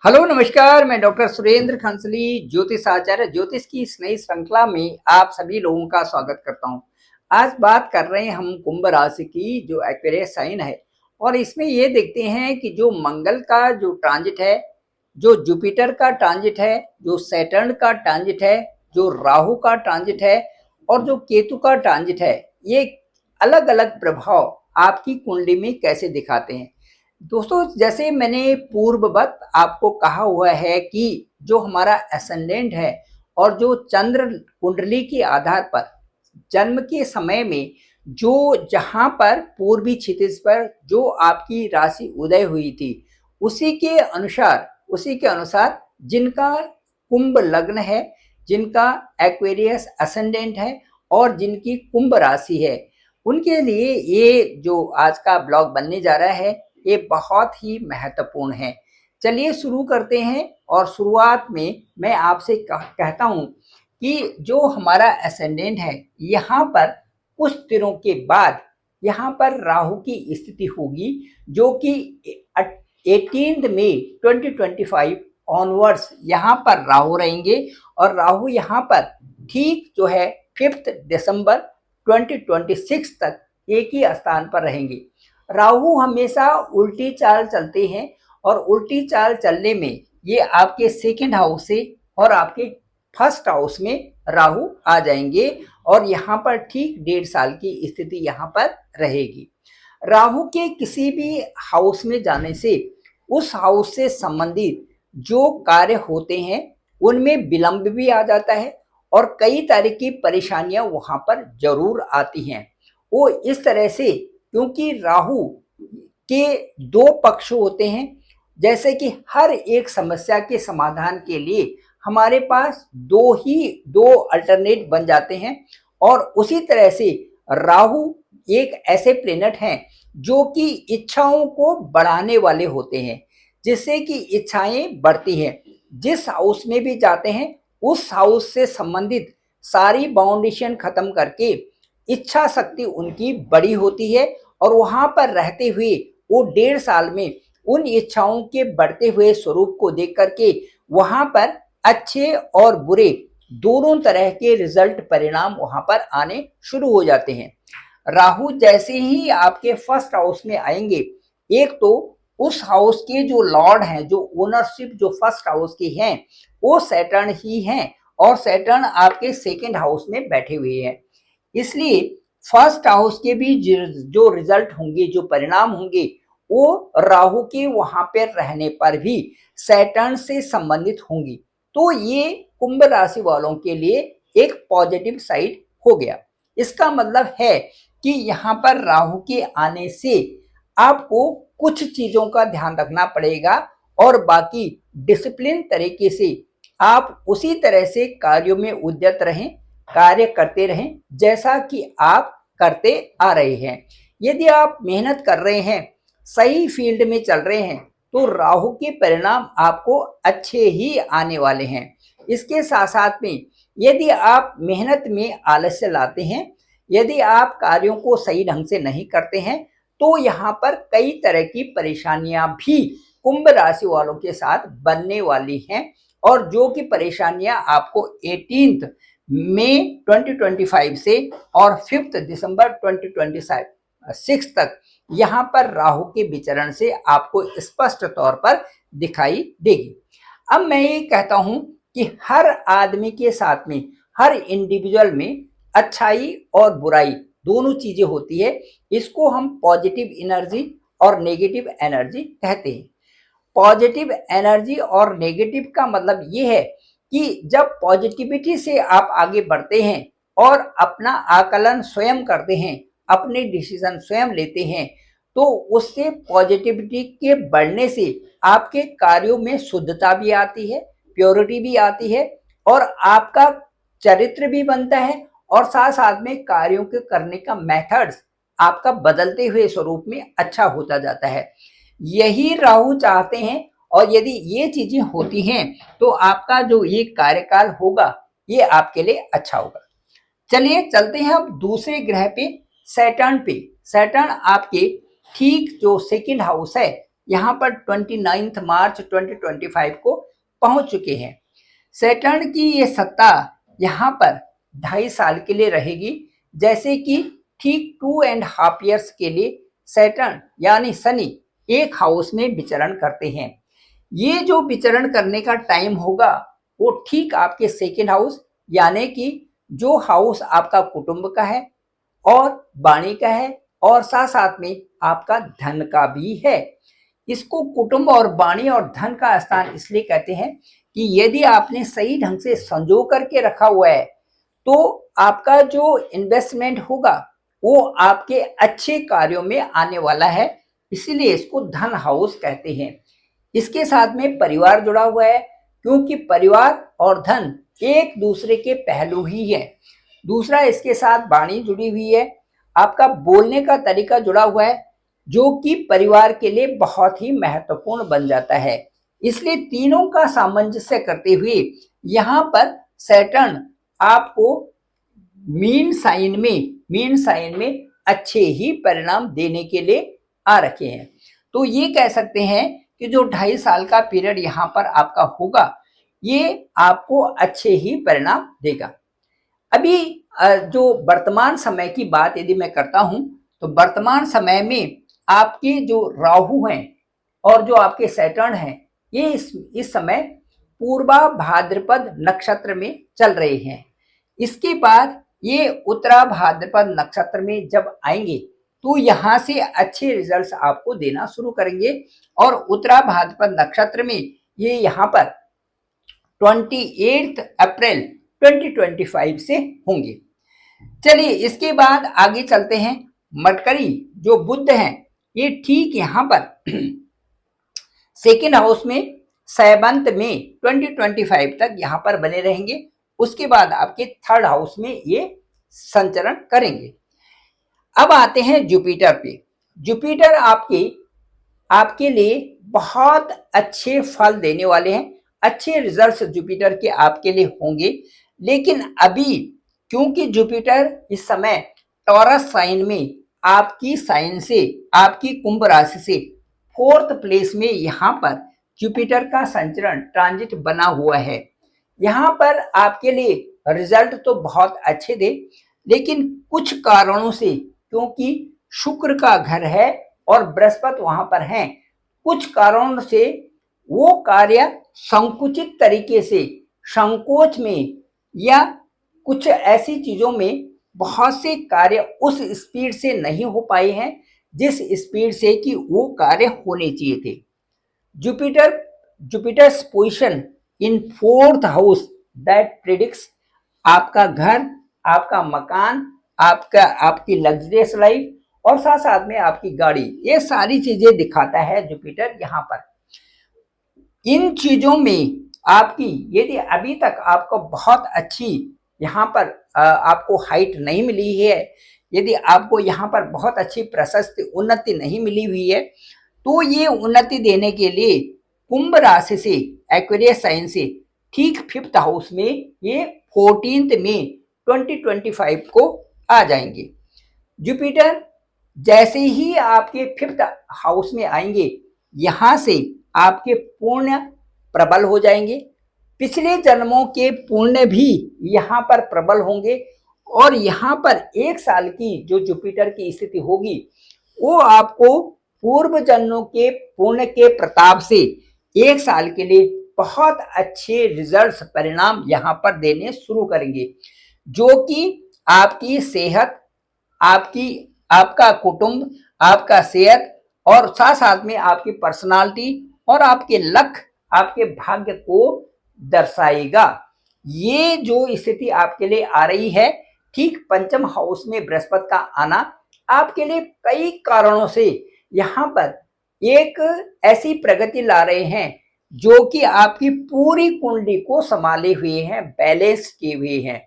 Hello नमस्कार, मैं doctor Surendra खंसली ज्योतिष आचार्य ज्योतिष की इस नई श्रृंखला में आप सभी लोगों का स्वागत करता हूं। आज बात कर रहे हैं हम कुंभ राशि की जो एक्वेरियस साइन है और इसमें ये देखते हैं कि जो मंगल का जो ट्रांजिट है, जो जुपिटर का ट्रांजिट है, जो सैटर्न का ट्रांजिट है, जो राहु का ट्रांजिट है और जो केतु का ट्रांजिट है, ये अलग अलग प्रभाव आपकी कुंडली में कैसे दिखाते हैं। दोस्तों, जैसे मैंने पूर्ववत आपको कहा हुआ है कि जो हमारा एसेंडेंट है और जो चंद्र कुंडली के आधार पर जन्म के समय में जो जहां पर पूर्वी क्षितिज पर जो आपकी राशि उदय हुई थी, उसी के अनुसार जिनका कुंभ लग्न है, जिनका एक्वेरियस असेंडेंट है और जिनकी कुंभ राशि है, उनके लिए ये जो आज का ब्लॉग बनने जा रहा है, ये बहुत ही महत्वपूर्ण है। चलिए शुरू करते हैं और शुरुआत में मैं आपसे कहता हूं कि जो हमारा एसेंडेंट है, यहाँ पर कुछ दिनों के बाद यहाँ पर राहु की स्थिति होगी, जो कि 18 मई 2025 ऑनवर्ड्स यहाँ पर राहु रहेंगे और राहु यहाँ पर ठीक जो है 5 दिसंबर 2026 तक एक ही स्थान पर रहेंगे। राहु हमेशा उल्टी चाल चलते हैं और उल्टी चाल चलने में ये आपके सेकंड हाउस से और आपके फर्स्ट हाउस में राहु आ जाएंगे और यहाँ पर ठीक 1.5 साल की स्थिति यहाँ पर रहेगी। राहु के किसी भी हाउस में जाने से उस हाउस से संबंधित जो कार्य होते हैं उनमें विलंब भी आ जाता है और कई तरह की परेशानियां वहां पर जरूर आती हैं। वो इस तरह से, क्योंकि राहु के 2 पक्ष होते हैं, जैसे कि हर एक समस्या के समाधान के लिए हमारे पास दो अल्टरनेट बन जाते हैं और उसी तरह से राहु एक ऐसे प्लेनेट हैं जो कि इच्छाओं को बढ़ाने वाले होते हैं, जिससे कि इच्छाएं बढ़ती हैं। जिस हाउस में भी जाते हैं उस हाउस से संबंधित सारी बाउंडेशन खत्म करके इच्छा शक्ति उनकी बड़ी होती है और वहां पर रहते हुए वो 1.5 साल में उन इच्छाओं के बढ़ते हुए स्वरूप को देख करके वहां पर अच्छे और बुरे दोनों तरह के रिजल्ट परिणाम वहां पर आने शुरू हो जाते हैं। राहु जैसे ही आपके फर्स्ट हाउस में आएंगे, एक तो उस हाउस के जो लॉर्ड हैं, जो ओनरशिप जो फर्स्ट हाउस की हैं, वो सैटर्न ही हैं और सैटर्न आपके सेकंड हाउस में बैठे हुए हैं। इसलिए फर्स्ट हाउस के भी जो रिजल्ट होंगे, जो परिणाम होंगे, वो राहु के वहां पर रहने पर भी सैटर्न से संबंधित होंगी। तो ये कुंभ राशि वालों के लिए एक पॉजिटिव साइड हो गया। इसका मतलब है कि यहाँ पर राहु के आने से आपको कुछ चीजों का ध्यान रखना पड़ेगा और बाकी डिसिप्लिन तरीके से आप उसी तरह से कार्यों में उद्यत रहें, कार्य करते रहें जैसा कि आप करते आ रहे हैं। यदि आप मेहनत कर रहे हैं, सही फील्ड में चल रहे हैं, तो राहु के परिणाम आपको अच्छे ही आने वाले हैं। इसके साथ साथ में यदि आप मेहनत में आलस्य लाते हैं, यदि आप कार्यों को सही ढंग से नहीं करते हैं, तो यहाँ पर कई तरह की परेशानियां भी कुंभ राशि वालों के साथ बनने वाली हैं और जो कि परेशानियां आपको 18 मई 2025 से और 5 दिसंबर 2026 तक यहाँ पर राहु के विचरण से आपको स्पष्ट तौर पर दिखाई देगी। अब मैं ये कहता हूं कि हर आदमी के साथ में, हर इंडिविजुअल में अच्छाई और बुराई दोनों चीजें होती है। इसको हम पॉजिटिव एनर्जी और नेगेटिव एनर्जी कहते हैं। पॉजिटिव एनर्जी और नेगेटिव का मतलब ये है कि जब पॉजिटिविटी से आप आगे बढ़ते हैं और अपना आकलन स्वयं करते हैं, अपने डिसीजन स्वयं लेते हैं, तो उससे पॉजिटिविटी के बढ़ने से आपके कार्यों में शुद्धता भी आती है, प्योरिटी भी आती है और आपका चरित्र भी बनता है और साथ साथ में कार्यों के करने का मेथड्स आपका बदलते हुए स्वरूप में अच्छा होता जाता है। यही राहु चाहते हैं और यदि ये चीजें होती हैं तो आपका जो ये कार्यकाल होगा ये आपके लिए अच्छा होगा। चलिए चलते हैं अब दूसरे ग्रह पे, सैटर्न पे। सैटर्न आपके ठीक जो सेकंड हाउस है यहाँ पर 29 मार्च 2025 को पहुंच चुके हैं। सैटर्न की ये सत्ता यहाँ पर 2.5 साल के लिए रहेगी, जैसे कि ठीक 2.5 ईयर्स के लिए सैटर्न यानी शनि एक हाउस में विचरण करते हैं। ये जो विचरण करने का टाइम होगा वो ठीक आपके सेकेंड हाउस यानी कि जो हाउस आपका कुटुंब का है और वाणी का है और साथ साथ में आपका धन का भी है। इसको कुटुंब और वाणी और धन का स्थान इसलिए कहते हैं कि यदि आपने सही ढंग से संजो करके रखा हुआ है तो आपका जो इन्वेस्टमेंट होगा वो आपके अच्छे कार्यों में आने वाला है, इसीलिए इसको धन हाउस कहते हैं। इसके साथ में परिवार जुड़ा हुआ है, क्योंकि परिवार और धन एक दूसरे के पहलू ही है। दूसरा, इसके साथ वाणी जुड़ी हुई है, आपका बोलने का तरीका जुड़ा हुआ है, जो कि परिवार के लिए बहुत ही महत्वपूर्ण बन जाता है। इसलिए तीनों का सामंजस्य करते हुए यहाँ पर सैटर्न आपको मीन साइन में अच्छे ही परिणाम देने के लिए आ रखे हैं। तो ये कह सकते हैं कि जो 2.5 साल का पीरियड यहाँ पर आपका होगा ये आपको अच्छे ही परिणाम देगा। अभी जो वर्तमान समय की बात यदि मैं करता हूं तो वर्तमान समय में आपके जो राहु हैं और जो आपके सैटर्न हैं ये इस समय पूर्वा भाद्रपद नक्षत्र में चल रहे हैं। इसके बाद ये उत्तरा भाद्रपद नक्षत्र में जब आएंगे तो यहाँ से अच्छे रिजल्ट्स आपको देना शुरू करेंगे और उत्तरा भाद्रपद नक्षत्र में ये यहाँ पर 28 अप्रैल 2025 से होंगे। चलिए इसके बाद आगे चलते हैं। मटकरी जो बुध हैं ये ठीक यहाँ पर सेकेंड हाउस में 7 मई 2025 तक यहाँ पर बने रहेंगे। उसके बाद आपके थर्ड हाउस में ये संचरण करेंगे। अब आते हैं जुपिटर पे। जुपिटर आपके लिए बहुत अच्छे फल देने वाले हैं, अच्छे रिजल्ट्स जुपिटर के आपके लिए होंगे। लेकिन अभी क्योंकि जुपिटर इस समय टॉरस साइन में आपकी साइन से आपकी कुंभ राशि से 4th प्लेस में यहाँ पर जुपिटर का संचरण ट्रांजिट बना हुआ है। यहाँ पर आपके लिए रिजल्ट तो बहुत अच्छे दे, लेकिन कुछ कारणों से, क्योंकि शुक्र का घर है और बृहस्पति वहां पर हैं, कुछ कारणों से वो कार्य संकुचित तरीके से संकोच में या कुछ ऐसी चीजों में बहुत से कार्य उस स्पीड से नहीं हो पाए हैं जिस स्पीड से कि वो कार्य होने चाहिए थे। Jupiter's position in 4th house that predicts आपका घर, आपका मकान, आपकी लग्जरियस लाइफ और साथ साथ में आपकी गाड़ी, ये सारी चीजें दिखाता है जुपिटर यहाँ पर। इन चीजों में आपकी यदि अभी तक आपको बहुत अच्छी यहाँ पर आपको हाइट नहीं मिली है, यदि आपको यहाँ पर बहुत अच्छी प्रशस्ति उन्नति नहीं मिली हुई है, तो ये उन्नति देने के लिए कुंभ राशि से एक्वेरियस साइन से ठीक 5th हाउस में ये 14 मई 2025 को आ जाएंगे। जुपिटर जैसे ही आपके 5th हाउस में आएंगे यहाँ से आपके पुण्य प्रबल हो जाएंगे, पिछले जन्मों के पुण्य भी यहाँ पर प्रबल होंगे और यहाँ पर 1 साल की जो जुपिटर की स्थिति होगी वो आपको पूर्व जन्मों के पुण्य के प्रताप से 1 साल के लिए बहुत अच्छे रिजल्ट्स परिणाम यहाँ पर देने शुरू करेंगे, जो कि आपकी सेहत, आपका कुटुंब, आपका सेहत और साथ साथ में आपकी पर्सनालिटी और आपके लक, आपके भाग्य को दर्शाएगा। ये जो स्थिति आपके लिए आ रही है, ठीक 5th हाउस में बृहस्पति का आना आपके लिए कई कारणों से यहाँ पर एक ऐसी प्रगति ला रहे हैं जो कि आपकी पूरी कुंडली को संभाले हुए हैं, बैलेंस किए हुए हैं।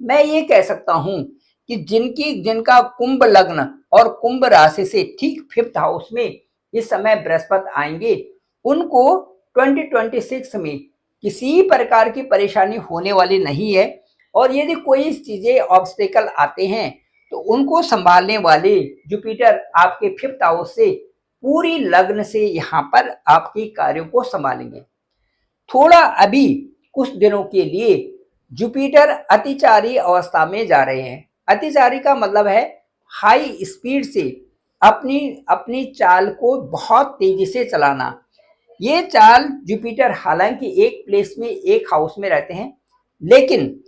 मैं ये कह सकता हूं कि जिनका कुंभ लग्न और कुंभ राशि से ठीक 5th हाउस में इस समय बृहस्पति आएंगे, उनको 2026 में किसी प्रकार की परेशानी होने वाली नहीं है। और यदि कोई चीजें ऑब्स्टेकल आते हैं तो उनको संभालने वाले जुपिटर आपके 5th हाउस से पूरी लग्न से यहाँ पर आपके कार्यों को संभालेंगे। थोड़ा अभी कुछ दिनों के लिए जुपिटर अतिचारी अवस्था में जा रहे हैं। अतिचारी का मतलब है हाई स्पीड से अपनी अपनी चाल को बहुत तेजी से चलाना। ये चाल जुपिटर हालांकि एक प्लेस में एक हाउस में रहते हैं, लेकिन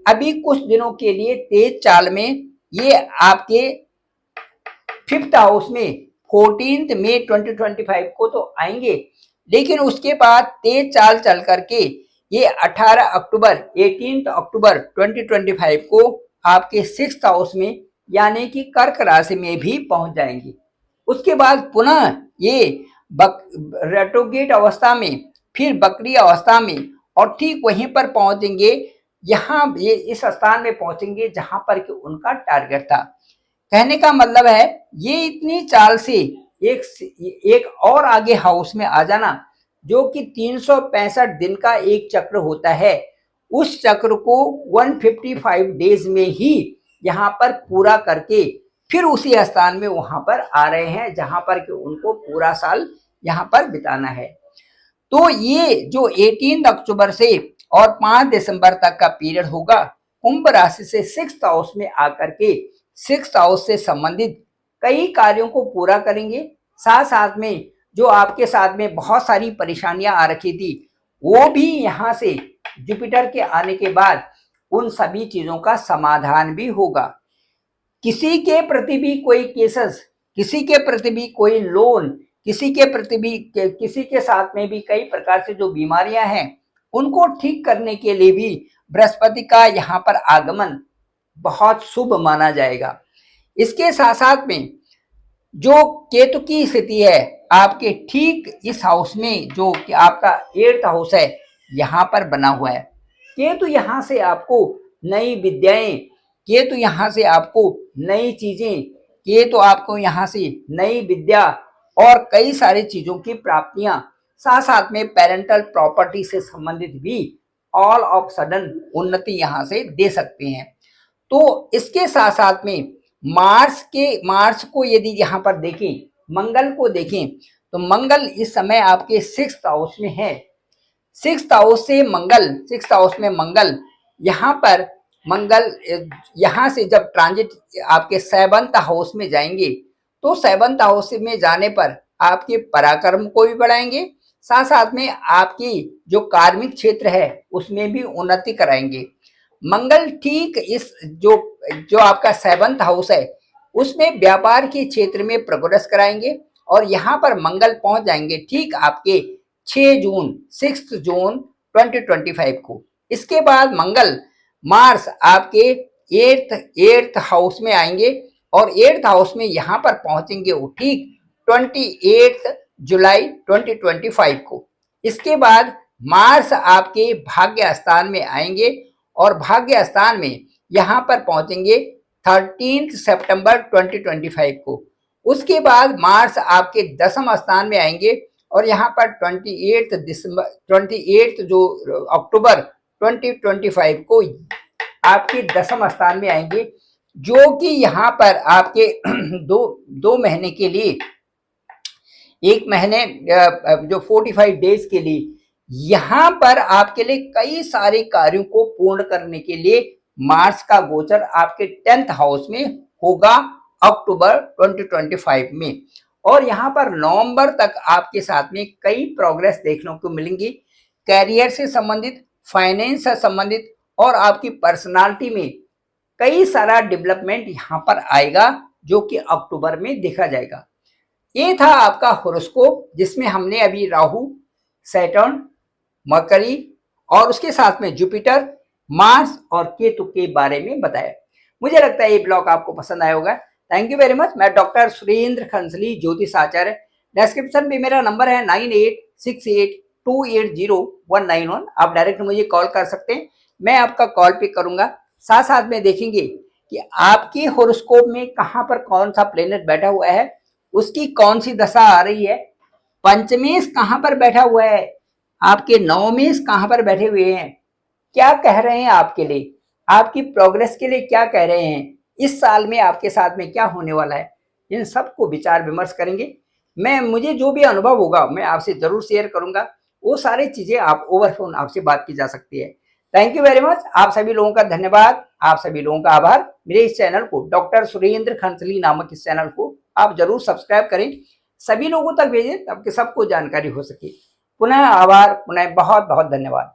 अभी कुछ दिनों के लिए तेज चाल में ये आपके 5th हाउस में 14 मई 2025 को तो आएंगे, लेकिन उसके बाद तेज चाल चल करके ये 18 अक्टूबर 2025 को आपके 6th हाउस में यानी कि कर्क राशि में भी पहुंच जाएंगे। उसके बाद पुनः ये रेट्रोग्रेड अवस्था में, फिर बकरी अवस्था में, और ठीक वहीं पर पहुंचेंगे, यहाँ ये इस स्थान में पहुंचेंगे जहां पर कि उनका टारगेट था। कहने का मतलब है ये इतनी चाल से एक और आगे हाउस में आ जाना, जो कि 365 दिन का एक चक्र होता है, उस चक्र को 155 डेज में ही यहाँ पर पूरा करके फिर उसी स्थान में वहां पर आ रहे हैं जहां पर कि उनको पूरा साल यहाँ पर बिताना है। तो ये जो 18 अक्टूबर से और 5 दिसंबर तक का पीरियड होगा, कुंभ राशि से 6th हाउस में आकर के 6th हाउस से संबंधित कई कार्यों को पूरा करेंगे। साथ साथ में जो आपके साथ में बहुत सारी परेशानियां आ रखी थी, वो भी यहाँ से जुपिटर के आने के बाद उन सभी चीजों का समाधान भी होगा। किसी के प्रति भी कोई केसेस, किसी के प्रति भी कोई लोन, किसी के प्रति भी किसी के साथ में भी कई प्रकार से जो बीमारियां हैं, उनको ठीक करने के लिए भी बृहस्पति का यहाँ पर आगमन बहुत शुभ माना जाएगा। इसके साथ साथ में जो केतु की स्थिति है आपके ठीक इस हाउस में, जो कि आपका 8th हाउस है, यहाँ पर बना हुआ है। केतु यहाँ से आपको नई विद्याएं, केतु यहाँ से आपको नई चीजें, केतु आपको यहाँ से नई विद्या और कई सारी चीजों की प्राप्तियां, साथ साथ में पेरेंटल प्रॉपर्टी से संबंधित भी ऑल ऑफ सडन उन्नति यहाँ से दे सकते हैं। तो इसके साथ साथ में मार्स को यदि यहाँ पर देखें, मंगल को देखें, तो मंगल इस समय आपके 6th हाउस में है। 6th हाउस से मंगल, 6th हाउस में मंगल, यहाँ पर मंगल यहाँ से जब ट्रांजिट आपके 7th हाउस में जाएंगे, तो 7th हाउस में जाने पर आपके पराक्रम को भी बढ़ाएंगे, साथ साथ में आपकी जो कार्मिक क्षेत्र है उसमें भी उन्नति कराएंगे। मंगल ठीक इस जो आपका 7th हाउस है उसमें व्यापार के क्षेत्र में प्रोग्रेस कराएंगे, और यहाँ पर मंगल पहुंच जाएंगे ठीक आपके 6 जून 2025 को। इसके बाद मंगल मार्स आपके 8th हाउस में आएंगे, और 8th हाउस में यहाँ पर पहुंचेंगे वो ठीक 28 जुलाई 2025 को। इसके बाद मार्स आपके भाग्य स्थान में आएंगे, और भाग्य स्थान में यहाँ पर पहुंचेंगे 13 सितंबर 2025 को। उसके बाद मार्स आपके 10वें स्थान में आएंगे, और यहाँ पर 28 जो अक्टूबर 2025 को आपके 10वें स्थान में आएंगे, जो कि यहाँ पर आपके दो महीने के लिए, एक महीने जो 45 डेज के लिए यहाँ पर आपके लिए कई सारे कार्यों को पूर्ण करने के लिए मार्स का गोचर आपके 10th हाउस में होगा अक्टूबर 2025 में। और यहाँ पर नवंबर तक आपके साथ में कई प्रोग्रेस देखने को मिलेंगी, कैरियर से संबंधित, फाइनेंस से संबंधित, और आपकी पर्सनालिटी में कई सारा डेवलपमेंट यहाँ पर आएगा, जो कि अक्टूबर में देखा जाएगा। ये था आपका होरोस्कोप, जिसमें हमने अभी राहु, सैटर्न, मरकरी और उसके साथ में जुपिटर, मार्स और केतु के बारे में बताया। मुझे लगता है ये ब्लॉग आपको पसंद आया होगा। Thank you very much. मैं डॉक्टर सुरेंद्र खंसली, ज्योतिष आचार्य। डिस्क्रिप्शन में मेरा नंबर है 9868280191। आप डायरेक्ट मुझे कॉल कर सकते हैं, मैं आपका कॉल पिक करूंगा। साथ साथ में देखेंगे कि आपके होरोस्कोप में कहाँ पर कौन सा प्लेनेट बैठा हुआ है, उसकी कौन सी दशा आ रही है, पंचमेश कहाँ पर बैठा हुआ है, आपके नवमेश कहाँ पर बैठे हुए हैं, क्या कह रहे हैं आपके लिए, आपकी प्रोग्रेस के लिए क्या कह रहे हैं, इस साल में आपके साथ में क्या होने वाला है, इन सबको विचार विमर्श करेंगे। मुझे जो भी अनुभव होगा मैं आपसे जरूर शेयर करूंगा। वो सारी चीजें आप ओवर फोन आपसे बात की जा सकती है। Thank you very much. आप सभी लोगों का धन्यवाद, आप सभी लोगों का आभार। मेरे इस चैनल को, डॉक्टर सुरेंद्र खंसली नामक इस चैनल को आप जरूर सब्सक्राइब करें, सभी लोगों तक भेजें ताकि सबको जानकारी हो सके। पुनः आभार, पुनः बहुत बहुत धन्यवाद।